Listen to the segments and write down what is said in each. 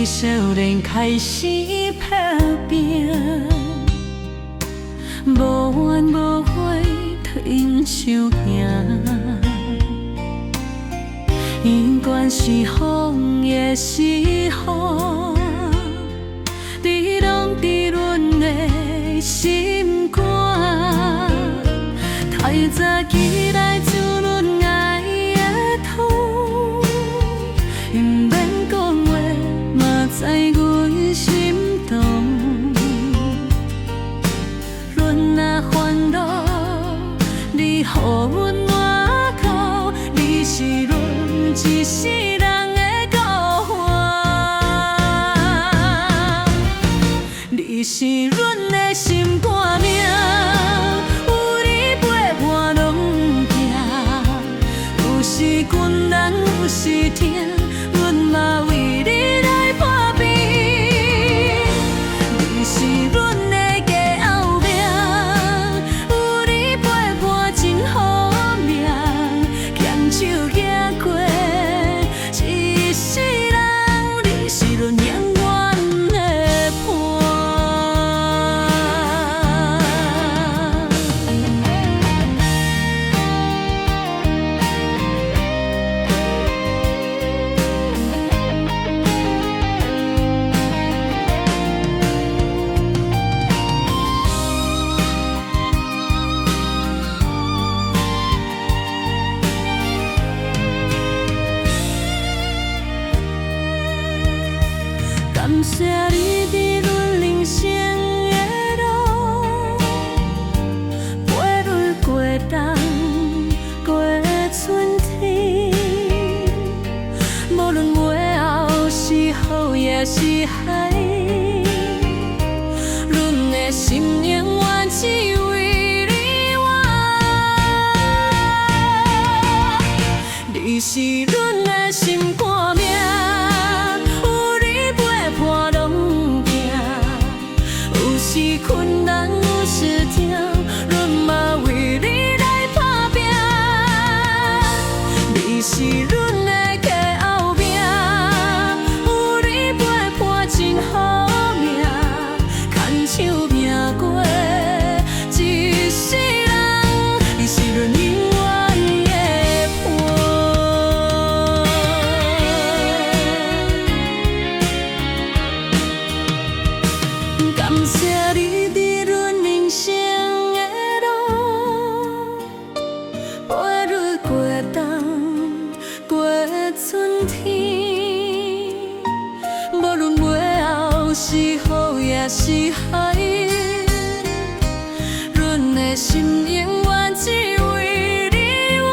是少年开始打拼，无怨无悔替因受惊。不管是风也是雨，滴拢伫阮的心肝。太早起来自阮爱的痛，不免讲话，嘛知阮心痛。阮若烦恼，你予阮换口，你是阮一世人的顾伴，你是阮的心肝命。有你陪伴拢行，有时困难，有时疼，阮嘛为你来破冰。你是阮的家后壁，有你陪伴真好命，牵手行过一世人，你是阮永远的伴。感谢你伫阮人生的路，陪阮过冬，过春天。无论尾后是雨也是海，阮的心永远只为你活。你是阮的心肝命。困难有时疼，阮嘛为你来打拼。你是阮的家后壁，有你陪伴真好命，牵手拼过一世人，你是阮永远的伴。感谢你。春天，无论尾后是雨也是海，阮的心永远只为你活。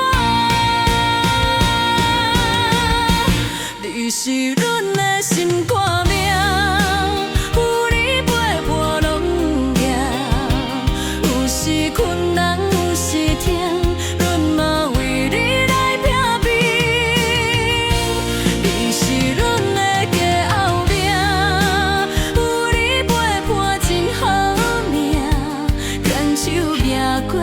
你是阮的心肝命，有你陪伴拢行，有时困难，有时疼。过